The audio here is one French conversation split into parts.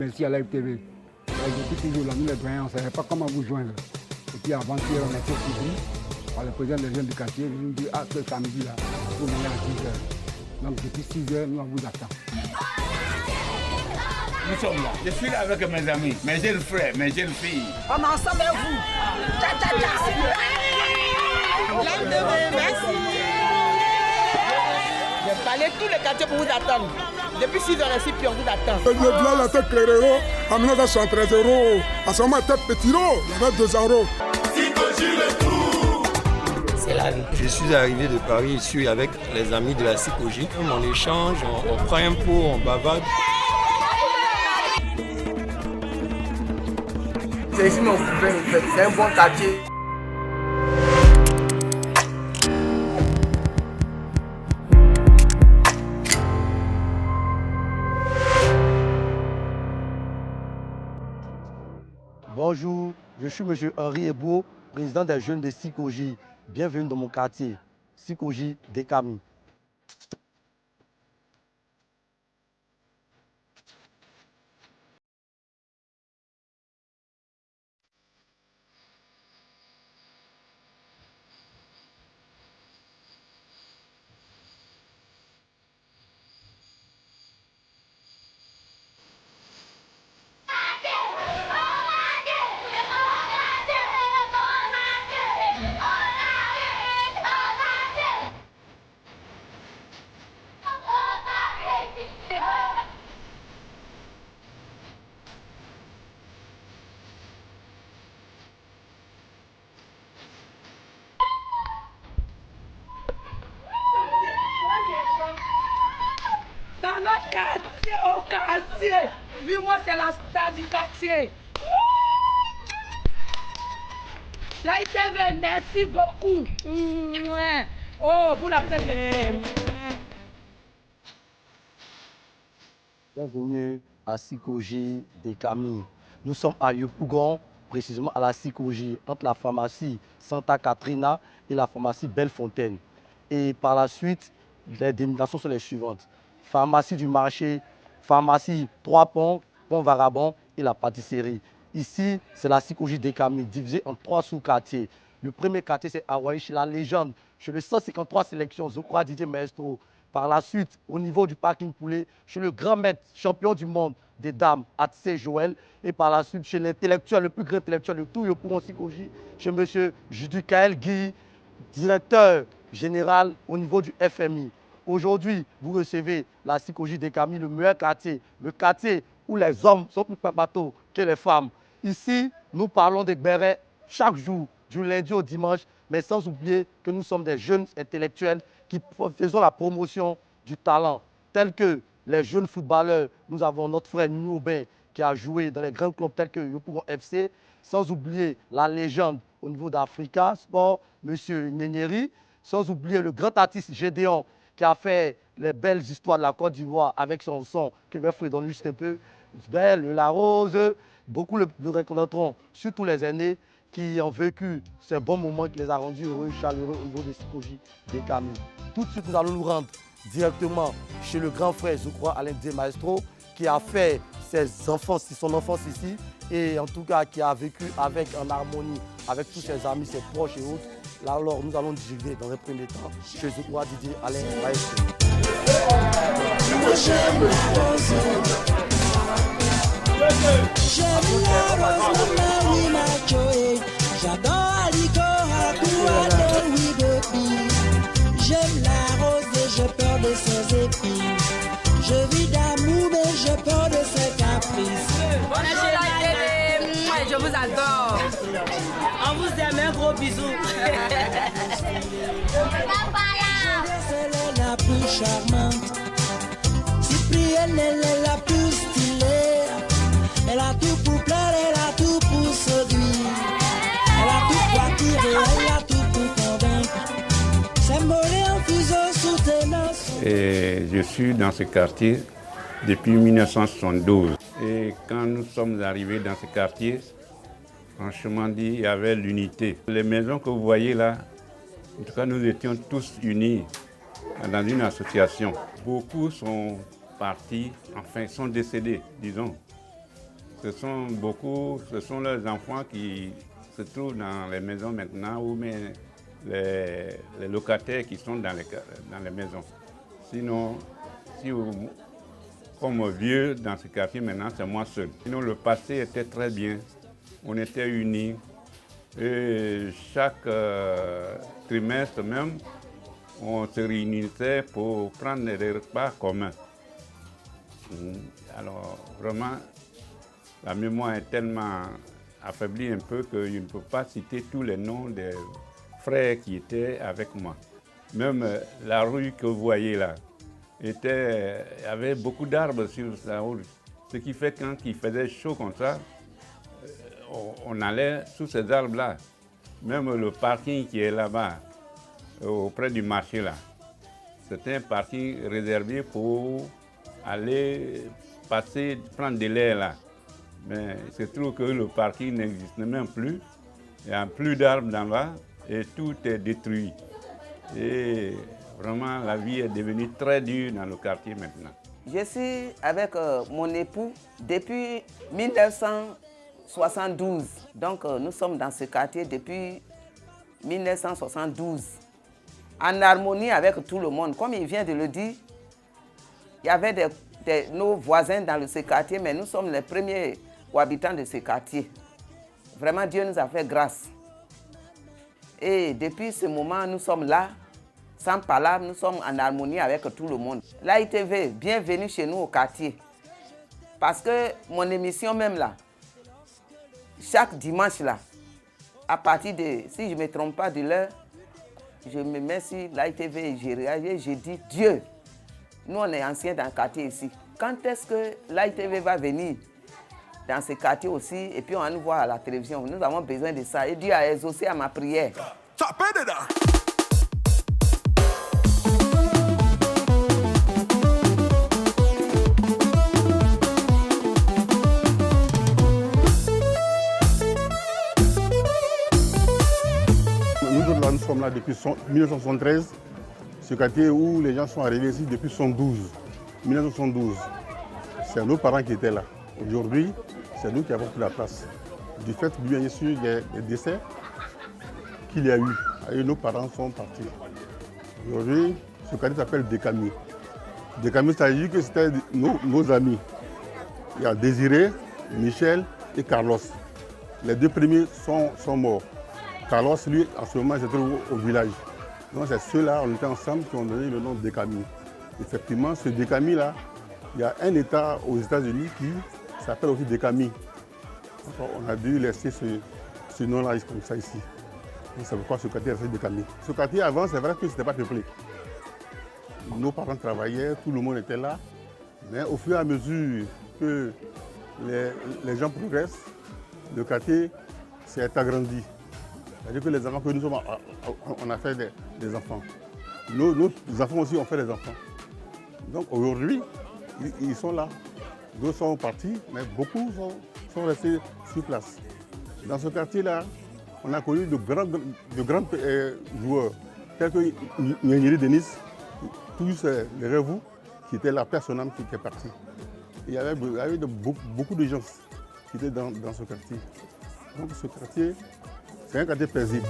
Merci à la TV. Depuis toujours, là, nous les doyens, on ne savait pas comment vous joindre. Et puis avant-hier, on a été suivis par le président des jeunes du quartier. Il nous dit, ah, ce samedi, là, vous venez à 10h. Donc depuis 6h, nous, on vous attend. Nous sommes là. Je suis là avec mes amis, mes jeunes frères, mes jeunes filles. On est ensemble avec vous. Tcha, tcha, tcha. Merci. J'ai parlé tous les quartiers pour vous attendre. Depuis 6 heures ici, puis on vous attend. Le blanc, la tête claire, à 1973 €. À ce moment, la tête petit euro, il y avait 2 €. C'est la vie. Je suis arrivé de Paris ici avec les amis de la Sikoji. On échange, on prend un pot, on bavarde. C'est ici mon copain, c'est un bon quartier. Bonjour, je suis M. Henri Ebo, président des jeunes de Sikoji. Bienvenue dans mon quartier, Sikoji Dekami. Dans notre quartier, au quartier. Oui, moi, c'est la star du quartier. Là, il t'aime, merci beaucoup. Oh, pour la peine. Bienvenue à Sikoji Dekami. Nous sommes à Yopougon, précisément à la Sikoji, entre la pharmacie Santa Catrina et la pharmacie Bellefontaine. Et par la suite, les dénominations sont les suivantes. Pharmacie du marché, pharmacie Trois Ponts, Pont Vagabond et la pâtisserie. Ici, c'est la Sikoji Dekami, divisée en 3 sous-quartiers. Le premier quartier, c'est Hawaï, chez la légende, chez le 153 sélections, Zokwa Didier Maestro. Par la suite, au niveau du parking poulet, chez le grand maître, champion du monde des dames, Atsé Joël. Et par la suite, chez l'intellectuel, le plus grand intellectuel de tout Yopougon Sikoji, chez M. Judukael Guy, directeur général au niveau du FMI. Aujourd'hui, vous recevez la Sikoji Dekami, le meilleur quartier, le quartier où les hommes sont plus bateaux que les femmes. Ici, nous parlons des bérets chaque jour, du lundi au dimanche, mais sans oublier que nous sommes des jeunes intellectuels qui faisons la promotion du talent, tels que les jeunes footballeurs. Nous avons notre frère Nuno Aubin qui a joué dans les grands clubs tels que Yopougon FC, sans oublier la légende au niveau d'Africa Sport, M. Nénéry, sans oublier le grand artiste Gédéon qui a fait les belles histoires de la Côte d'Ivoire avec son son, que mes frères donnent juste un peu, Belle, La Rose. Beaucoup le reconnaîtront, surtout les aînés qui ont vécu ces bons moments qui les a rendus heureux, chaleureux au niveau de Sikoji Dekami. Tout de suite, nous allons nous rendre directement chez le grand frère Zokwa Alain Didier Maestro qui a fait son enfance ici et en tout cas qui a vécu en harmonie avec tous ses amis, ses proches et autres. Là, alors, nous allons digérer dans les premiers temps chez Zokwa Didier Alain Maestro. J'aime la rose, Marie Machoé. J'adore Aliko, Hakouado, oui, depuis. J'aime la rose et j'ai peur de ses épines. Je vis d'amour, mais j'ai peur de ses caprices. Bonjour la télé, je vous adore. On vous aime, un gros bisou. Elle est la plus charmante. Cyprienne, elle est la plus stylée. Elle a tout pour plaire, elle a tout pour séduire. Elle a tout pour attirer, elle a tout pour convaincre. C'est mollet en fuseau soutenant. Et je suis dans ce quartier depuis 1972. Et quand nous sommes arrivés dans ce quartier, franchement dit, il y avait l'unité. Les maisons que vous voyez là, en tout cas nous étions tous unis dans une association. Beaucoup sont partis, enfin sont décédés, disons. ce sont leurs enfants qui se trouvent dans les maisons maintenant, ou bien les locataires qui sont dans les maisons. Sinon, comme vieux dans ce quartier maintenant, c'est moi seul. Sinon, le passé était très bien. On était unis. Et chaque trimestre même, on se réunissait pour prendre des repas communs. Alors, vraiment, la mémoire est tellement affaiblie un peu que je ne peux pas citer tous les noms des frères qui étaient avec moi. Même la rue que vous voyez là, avait beaucoup d'arbres sur sa rue. Ce qui fait que quand il faisait chaud comme ça, on allait sous ces arbres-là. Même le parking qui est là-bas, auprès du marché là, c'était un parking réservé pour aller prendre de l'air là. Mais il se trouve que le parking n'existe même plus. Il n'y a plus d'arbres dans là et tout est détruit. Et vraiment, la vie est devenue très dure dans le quartier maintenant. Je suis avec mon époux depuis 1972. Donc nous sommes dans ce quartier depuis 1972. En harmonie avec tout le monde. Comme il vient de le dire, il y avait nos voisins dans ce quartier, mais nous sommes les premiers habitants de ce quartier. Vraiment, Dieu nous a fait grâce. Et depuis ce moment, nous sommes là, sans palabre, nous sommes en harmonie avec tout le monde. L'AITV, bienvenue chez nous au quartier. Parce que mon émission même là, chaque dimanche là, à partir de, si je ne me trompe pas de l'heure, je me mets sur l'AITV et je regarde et je dis Dieu, nous on est anciens dans le quartier ici. Quand est-ce que l'AITV va venir dans ce quartier aussi et puis on va nous voir à la télévision? Nous avons besoin de ça et Dieu a exaucé à ma prière. Nous sommes là depuis 1973, ce quartier où les gens sont arrivés ici depuis 1972. C'est nos parents qui étaient là. Aujourd'hui, c'est nous qui avons pris la place. Du fait, bien sûr, des décès qu'il y a eu. Et nos parents sont partis. Aujourd'hui, ce quartier s'appelle Dekami. Dekami, ça veut dire que c'était nos amis. Il y a Désiré, Michel et Carlos. Les deux premiers sont morts. Carlos, lui, en ce moment, se trouve au village. Donc c'est ceux-là, on était ensemble, qui ont donné le nom de Dekami. Effectivement, ce Dekami-là, il y a un État aux États-Unis qui s'appelle aussi Dekami. On a dû laisser ce nom-là comme ça ici. C'est pourquoi ce quartier est resté Dekami. Ce quartier, avant, c'est vrai que ce n'était pas peuplé. Nos parents travaillaient, tout le monde était là. Mais au fur et à mesure que les gens progressent, le quartier s'est agrandi. C'est-à-dire que les enfants que nous sommes, on a fait des enfants. Nos enfants aussi ont fait des enfants. Donc aujourd'hui, ils sont là. D'autres sont partis, mais beaucoup sont restés sur place. Dans ce quartier-là, on a connu de grands joueurs, tels que Nyeri Denis, tous les Revous, qui étaient là, personne qui est parti. Il y avait beaucoup de gens qui étaient dans ce quartier. Donc ce quartier, c'est un quartier paisible.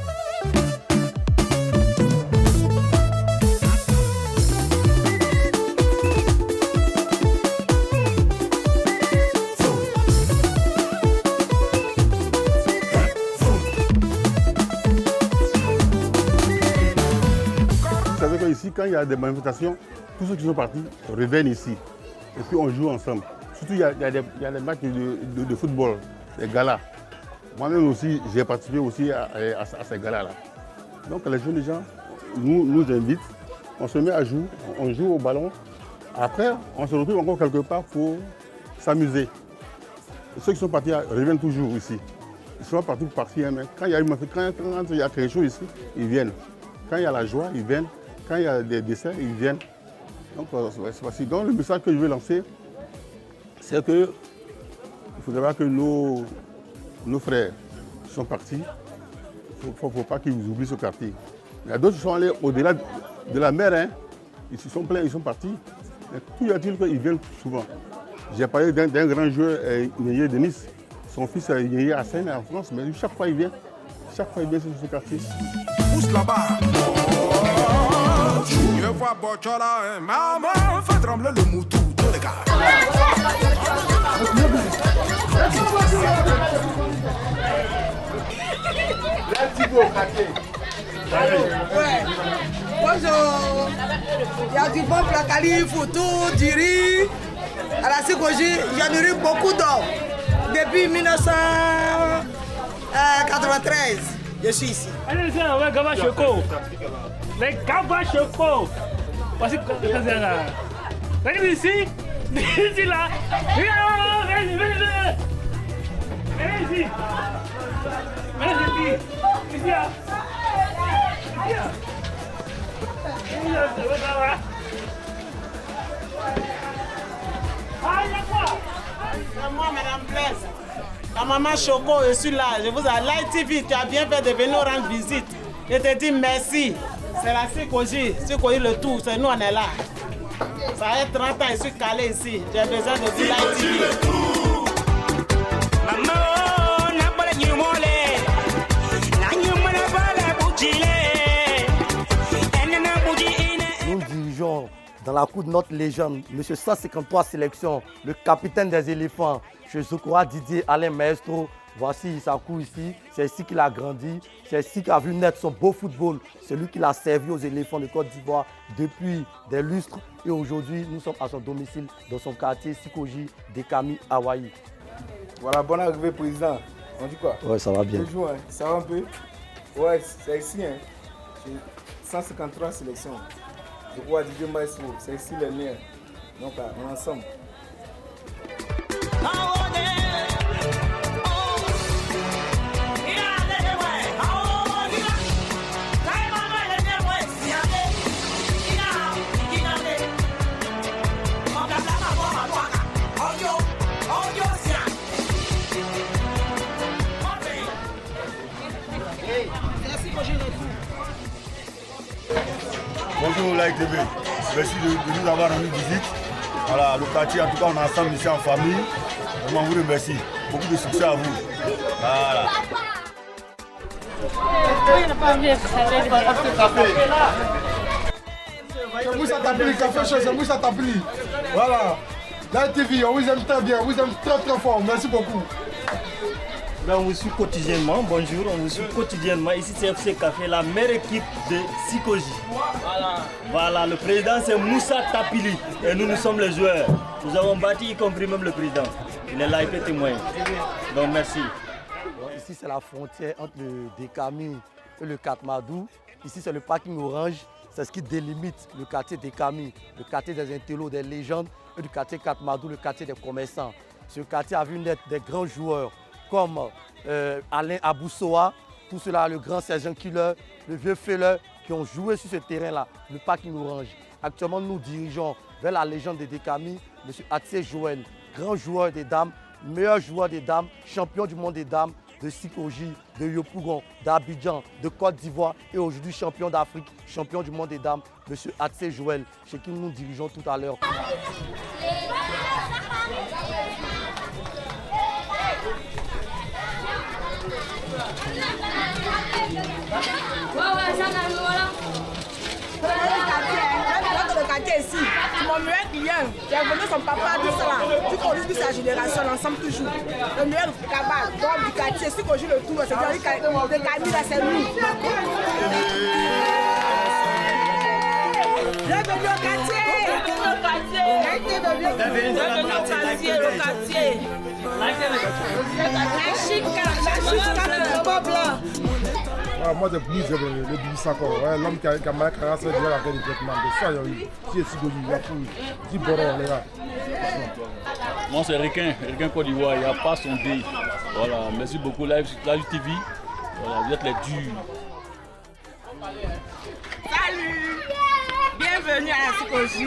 Vous savez qu'ici, quand il y a des manifestations, tous ceux qui sont partis reviennent ici. Et puis on joue ensemble. Surtout, il y a des matchs de football, des galas. Moi-même aussi, j'ai participé aussi à ces galas-là. Donc les jeunes gens nous invitent, on se met à jouer, on joue au ballon. Après, on se retrouve encore quelque part pour s'amuser. Ceux qui sont partis reviennent toujours ici. Ils sont partis pour partir, mais quand il y a quelque chose ici, ils viennent. Quand il y a la joie, ils viennent. Quand il y a des décès, ils viennent. Donc c'est facile. Donc le message que je veux lancer, c'est qu'il faudra que nos frères sont partis. Il ne faut pas qu'ils oublient ce quartier. Il y a d'autres qui sont allés au-delà de la mer. Hein. Ils se sont plaints, ils sont partis. Mais tout y a-t-il qu'ils viennent souvent. J'ai parlé d'un grand joueur, Igné de Nice. Son fils Igné à Seine en France, mais lui, chaque fois il vient. Chaque fois il vient sur ce quartier. Pousse là-bas. Je vois Bochola, maman, fait trembler le moutou, tous les gars. Ouais. Bonjour. Il y a du bon placali, photo, du riz. À la Sikoji, j'en ai eu beaucoup d'or. Depuis 1993, je suis ici. Allez, ouais, Gaba Choco. Les Gaba Choco. Voici le là. Regarde ici. Ici là. Regarde, venez ici. Venez ici. Ici là. Ici là. C'est moi, Madame Blaise. La maman Choco, je suis là. Je vous ai Light TV, tu as bien fait de venir rendre visite. Je te dis merci. C'est la Sikoji. Sikoji le tout, c'est nous, on est là. Ça fait 30 ans, je suis calé ici. J'ai besoin de dire Light TV. Nous dirigeons dans la cour de notre légende, monsieur 153 sélection, le capitaine des éléphants, chez Zokora Didier Alain Maestro. Voici sa cour ici, c'est ici qu'il a grandi, c'est ici qu'il a vu naître son beau football, celui qu'il a servi aux éléphants de Côte d'Ivoire depuis des lustres. Et aujourd'hui, nous sommes à son domicile, dans son quartier Sikoji, Dekami, Hawaï. Voilà, bonne arrivée président. On dit quoi? Ouais, ça va bien. Bonjour, hein. Ça va un peu? Ouais, c'est ici, hein. 153 sélections. Je crois Didier Maestro, c'est ici les miens. Donc là, on est ensemble. Bonjour Light TV, merci de nous avoir rendu visite. Voilà, le quartier, en tout cas, on est ensemble ici en famille. Vraiment, vous remercie. Beaucoup de succès à vous. Voilà. C'est Moussa Tapili, café chez c'est Moussa Tapili. Voilà. Light TV, on vous aime très bien, on vous aime très très fort. Merci beaucoup. Là, on vous suit quotidiennement. Bonjour, on vous suit quotidiennement. Ici, c'est FC Café, la meilleure équipe de Sikoji. Voilà, le président, c'est Moussa Tapili. Et nous, nous sommes les joueurs. Nous avons bâti, y compris même le président. Il est là, il peut témoigner. Donc, merci. Ici, c'est la frontière entre le Dekami et le Katmadou. Ici, c'est le parking orange. C'est ce qui délimite le quartier Dekami, le quartier des intellos, des légendes, et du quartier Katmadou, le quartier des commerçants. Ce quartier a vu naître des grands joueurs comme Alain Aboussoa, tout cela, le grand sergent Killer, le vieux Feller, qui ont joué sur ce terrain-là, le parking orange. Actuellement, nous dirigeons vers la légende de Dekami, M. Atsé Joël, grand joueur des dames, meilleur joueur des dames, champion du monde des dames, de Sikoji, de Yopougon, d'Abidjan, de Côte d'Ivoire et aujourd'hui champion d'Afrique, champion du monde des dames, M. Atsé Joël, chez qui nous dirigeons tout à l'heure. Le quartier ici, c'est mon meilleur client. J'ai venu son papa, tout ça là. Tu connais depuis sa génération, ensemble toujours. Le meilleur cabal, donc du quartier, si qu'on joue le tour, c'est dire que Camille là, c'est nous. Bienvenue au quartier. Bienvenue au quartier. Le quartier. La chica, le bob là. Moi, depuis le Bissako, l'homme qui a mal caractère de la guerre de traitement de ça, qui est Sikoji, il y a qui boron, les gars. Moi, c'est Riquin Côte d'Ivoire, il n'y a pas son dé. Voilà, merci beaucoup, Live TV. Voilà, vous êtes les durs. Salut! Bienvenue à la Sikoji.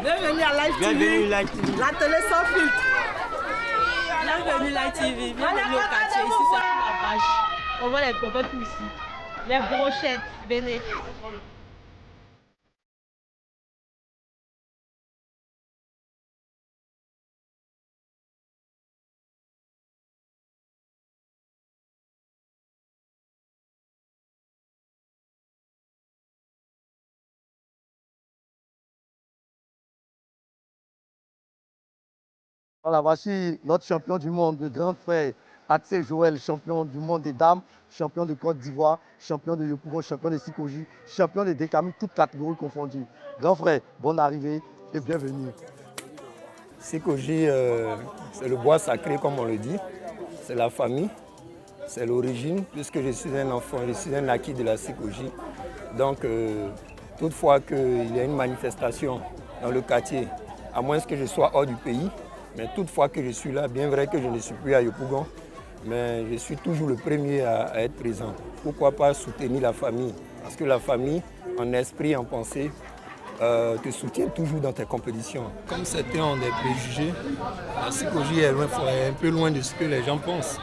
Bienvenue à Live TV. Bienvenue Live TV. La télé sans filtre. Bienvenue Live TV. Bienvenue au quartier. Ici, c'est la vache. On voit les copains tout ici. Les brochettes, venez. Voilà, voici notre champion du monde, le grand frère Atsé Joël, champion du monde des dames, champion de Côte d'Ivoire, champion de Yopougon, champion de Sikoji, champion de Dekami, toutes catégories confondues. Grand frère, bonne arrivée et bienvenue. Sikoji, c'est le bois sacré comme on le dit, c'est la famille, c'est l'origine, puisque je suis un enfant, je suis un acquis de la Sikoji. Donc, toutefois qu'il y a une manifestation dans le quartier, à moins que je sois hors du pays, mais toutefois que je suis là, bien vrai que je ne suis plus à Yopougon, mais je suis toujours le premier à être présent. Pourquoi pas soutenir la famille? Parce que la famille, en esprit, en pensée, te soutient toujours dans tes compétitions. Comme certains ont des préjugés, la Sikoji est un peu loin de ce que les gens pensent.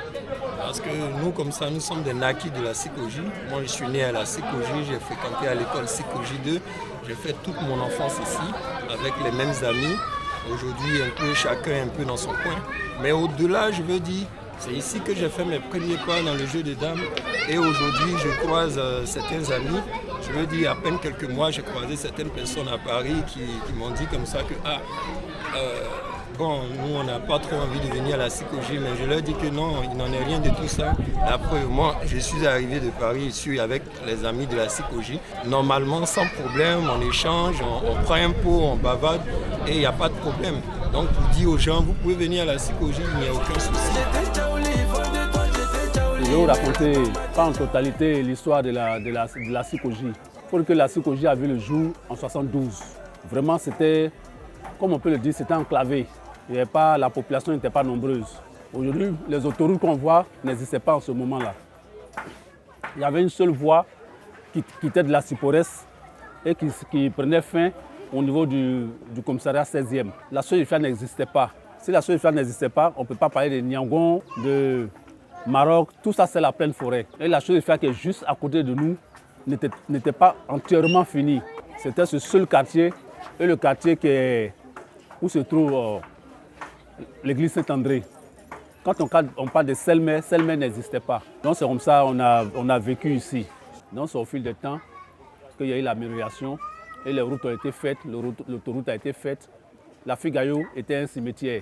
Parce que nous, comme ça, nous sommes des naquis de la Sikoji. Moi, je suis né à la Sikoji, j'ai fréquenté à l'école Sikoji 2. J'ai fait toute mon enfance ici, avec les mêmes amis. Aujourd'hui, un peu chacun un peu dans son coin. Mais au-delà, je veux dire, c'est ici que j'ai fait mes premiers pas dans le jeu des dames. Et aujourd'hui, je croise certains amis. Je veux dire, à peine quelques mois, j'ai croisé certaines personnes à Paris qui m'ont dit comme ça que bon, nous, on n'a pas trop envie de venir à la Sikoji, mais je leur dis que non, il n'en est rien de tout ça. La preuve, moi, je suis arrivé de Paris, je suis avec les amis de la Sikoji. Normalement, sans problème, on échange, on prend un pot, on bavade et il n'y a pas de problème. Donc, pour dire aux gens, vous pouvez venir à la Sikoji, il n'y a aucun souci. Je vais vous raconter, pas en totalité, l'histoire de la Sikoji. Pour que la Sikoji a vu le jour en 72. Vraiment, c'était, comme on peut le dire, c'était enclavé. La population n'était pas nombreuse. Aujourd'hui, les autoroutes qu'on voit n'existaient pas en ce moment-là. Il y avait une seule voie qui quittait de la Ciporès et qui prenait fin au niveau du commissariat 16e. La Sojifia n'existait pas. Si la Sojifia n'existait pas, on ne peut pas parler de Niangon, de Maroc, tout ça c'est la pleine forêt. Et la Sojifia qui est juste à côté de nous n'était pas entièrement finie. C'était ce seul quartier et le quartier où se trouve l'église Saint-André. Quand on parle de Selmer, Selmer n'existait pas. Donc c'est comme ça qu'on a vécu ici. Donc c'est au fil du temps qu'il y a eu l'amélioration et les routes ont été faites, l'autoroute a été faite. La Figayo était un cimetière.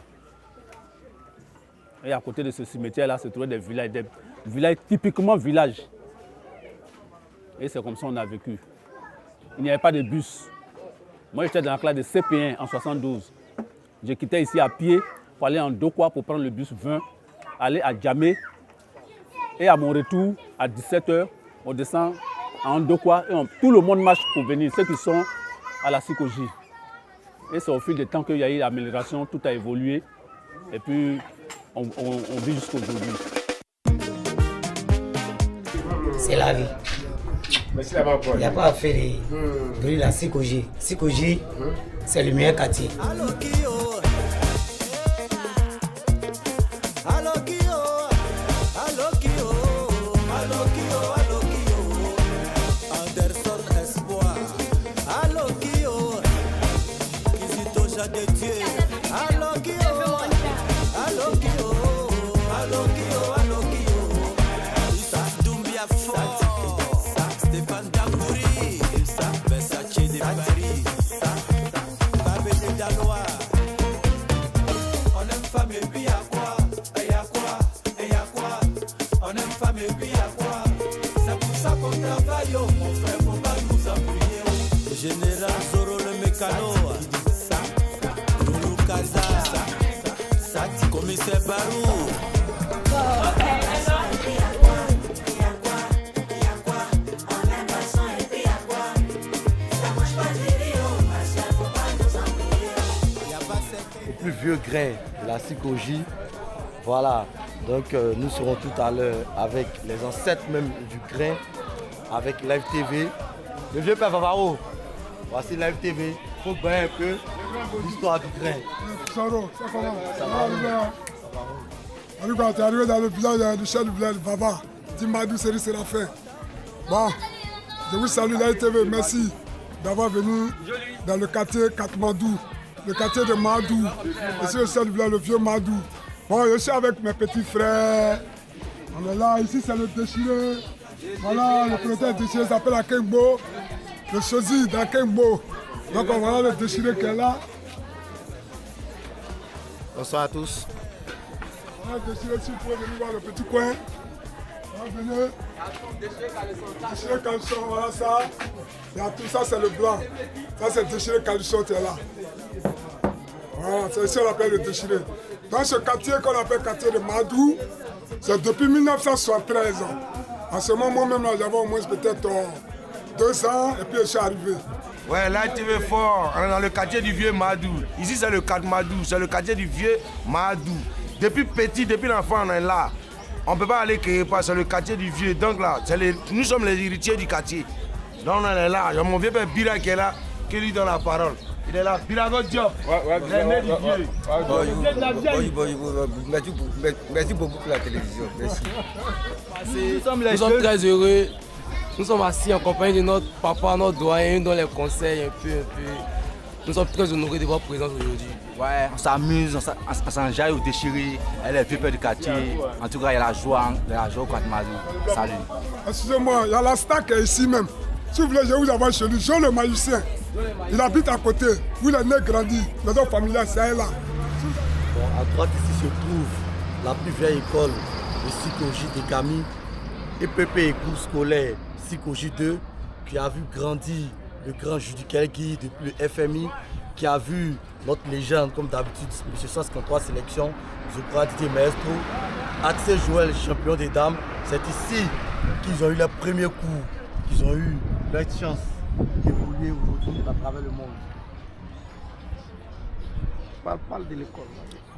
Et à côté de ce cimetière-là se trouvaient des villages typiquement villages. Et c'est comme ça qu'on a vécu. Il n'y avait pas de bus. Moi j'étais dans la classe de CP1 en 72. Je quittais ici à pied pour aller en Dokwa pour prendre le bus 20, aller à Djamé. Et à mon retour, à 17h, on descend en Dokwa et tout le monde marche pour venir, ceux qui sont à la Sikoji. Et c'est au fil du temps qu'il y a eu l'amélioration, tout a évolué. Et puis, on vit jusqu'aujourd'hui. C'est la vie. Il n'y a pas à faire de brûler la Sikoji. Sikoji, c'est le meilleur quartier. Général Zoro le mécano, Loulou Kaza, commissaire Barou. Le plus vieux grain de la Sikoji, voilà. Donc nous serons tout à l'heure avec les ancêtres même du grain, avec Live TV. Le vieux père Favaro. Voici Live TV, il faut voir un peu l'histoire du grain. Saro, ça comment? Ça va. Tu es arrivé dans le village du chef du village de Baba, Dimadou Seri Séraphin. Bon, je vous salue Live TV, merci d'avoir venu dans le quartier Katmandou, le quartier de Madou. Je suis le chef du village, le vieux Madou. Bon, je suis avec mes petits frères. On est là, ici c'est le déchiré. Voilà, le prolétaire déchiré s'appelle Akengbo. Le sosie d'Akengbo. Donc on va le déchiré qui est là. Bonsoir à tous. On a déchiré, si vous pouvez venir voir le petit coin. Venez. Déchiré caleçon, voilà ça. Il y a tout ça, c'est le blanc. Ça, c'est déchiré caleçon, tu es là. Voilà, c'est ici qu'on appelle le déchiré. Dans ce quartier qu'on appelle quartier de Madou, c'est depuis 1973. En ce moment, moi-même, j'avais au moins peut-être 2 ans et puis je suis arrivé. Ouais, là, tu es fort. On est dans le quartier du vieux Madou. Ici, c'est le quartier Madou. C'est le quartier du vieux Madou. Depuis petit, depuis l'enfant, on est là. On ne peut pas aller quelque part, c'est le quartier du vieux. Donc là, nous sommes les héritiers du quartier. Donc on est là. Il y a mon vieux père Bira qui est là, qui lui donne la parole. Il est là, Birago Diop. L'aîné du vieux. Merci beaucoup pour la télévision. Merci. Nous sommes très heureux. Nous sommes assis en compagnie de notre papa, notre doyen, dans les conseils un peu. Nous sommes très honorés de votre présence aujourd'hui. Ouais, on s'amuse, on s'enjaille au déchiré. Elle est vieux père du quartier. En tout cas, il y a la joie au Katmadou. Salut. Excusez-moi, il y a la star qui est ici même. Si vous voulez, je vous envoie chez lui. Jean le magicien. Il habite à côté. Où il est né, grandi. Maison familiale, c'est là. Bon, à droite ici se trouve la plus vieille école de Sikoji de Camille. EPP et groupe scolaire Sikoji 2 qui a vu grandir le grand Judicael Guy depuis le FMI, qui a vu notre légende, comme d'habitude, M. 153 sélection, Zokra Didier Maestro, Axel Joël, champion des dames. C'est ici qu'ils ont eu leur premier coup, qu'ils ont eu leur chance d'évoluer aujourd'hui à travers le monde. Parle de l'école.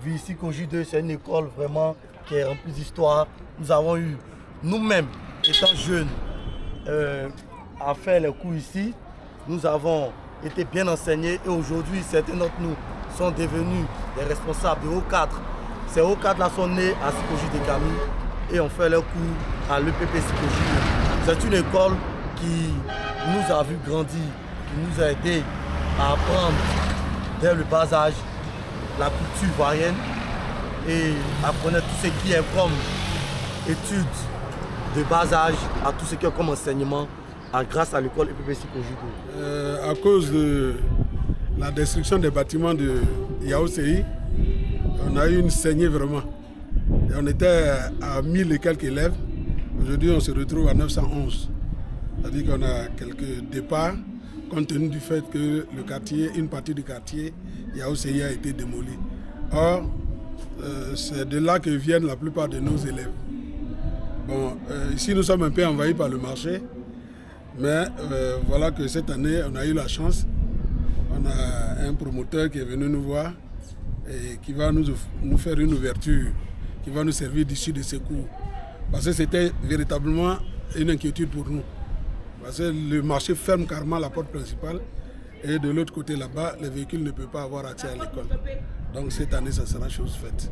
Oui, ici, Koji 2, c'est une école vraiment qui est remplie d'histoire. Nous avons eu, nous-mêmes, étant jeunes, à faire les cours ici. Nous avons été bien enseignés et aujourd'hui, certains d'entre nous sont devenus des responsables de O4. Ces O4 là sont nés à Sikoji de Camille et ont fait leurs cours à l'EPP Sikoji. C'est une école qui nous a vu grandir, qui nous a aidé à apprendre dès le bas âge la culture ivoirienne et à connaître tout ce qui est comme études de bas âge à tout ce qui est comme enseignement grâce à l'école EPP Sikoji. À cause de la destruction des bâtiments de Yaoséi, on a eu une saignée vraiment. Et on était à 1000 et quelques élèves. Aujourd'hui, on se retrouve à 911. C'est-à-dire qu'on a quelques départs, compte tenu du fait que le quartier, une partie du quartier Yaoséi a été démolie. Or, c'est de là que viennent la plupart de nos élèves. Bon, ici, nous sommes un peu envahis par le marché. Mais voilà que cette année, on a eu la chance. On a un promoteur qui est venu nous voir et qui va nous faire une ouverture, qui va nous servir d'issue de ces cours. Parce que c'était véritablement une inquiétude pour nous. Parce que le marché ferme carrément la porte principale et de l'autre côté là-bas, les véhicules ne peuvent pas avoir accès à l'école. Donc cette année, ça sera chose faite.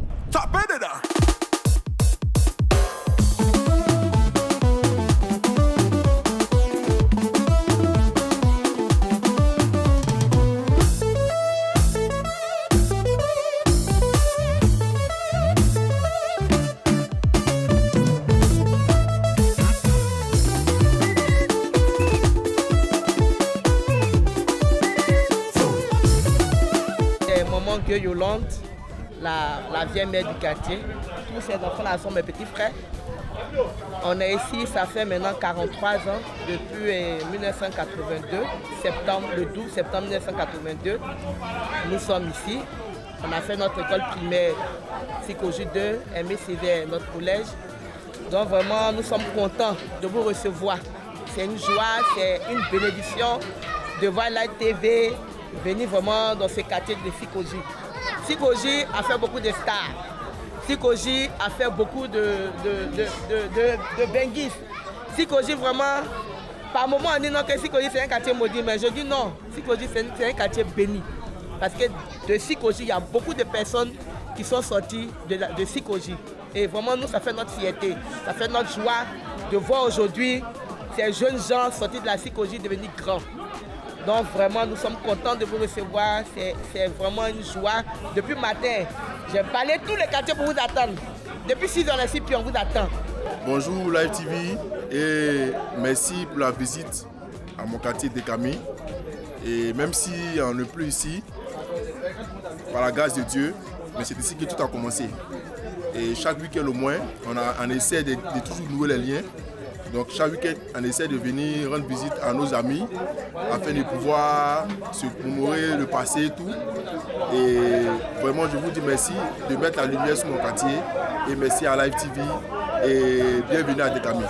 Yolande, la vieille mère du quartier. Tous ces enfants-là sont mes petits frères. On est ici, ça fait maintenant 43 ans, depuis 1982, le 12 septembre 1982. Nous sommes ici. On a fait notre école primaire Sikoji 2, Aimé Sévère, notre collège. Donc vraiment, nous sommes contents de vous recevoir. C'est une joie, c'est une bénédiction de voir la TV venir vraiment dans ce quartier de Sikoji. Sikoji a fait beaucoup de stars. Sikoji a fait beaucoup de benguis. Sikoji vraiment, par moment on dit non que Sikoji c'est un quartier maudit, mais je dis non, Sikoji c'est un quartier béni. Parce que de Sikoji, il y a beaucoup de personnes qui sont sorties de Sikoji. Et vraiment nous, ça fait notre fierté, ça fait notre joie de voir aujourd'hui ces jeunes gens sortis de la Sikoji devenir grands. Donc vraiment, nous sommes contents de vous recevoir. C'est vraiment une joie. Depuis le matin, j'ai balayé tous les quartiers pour vous attendre. Depuis 6 h ici, puis on vous attend. Bonjour Live TV et merci pour la visite à mon quartier de Camille. Et même si on n'est plus ici, par la grâce de Dieu, mais c'est ici que tout a commencé. Et chaque week-end au moins, on essaie de toujours nouer les liens. Donc chaque week-end, on essaie de venir rendre visite à nos amis afin de pouvoir se commémorer le passé et tout. Et vraiment, je vous dis merci de mettre la lumière sur mon quartier. Et merci à Live TV et bienvenue à Dekami.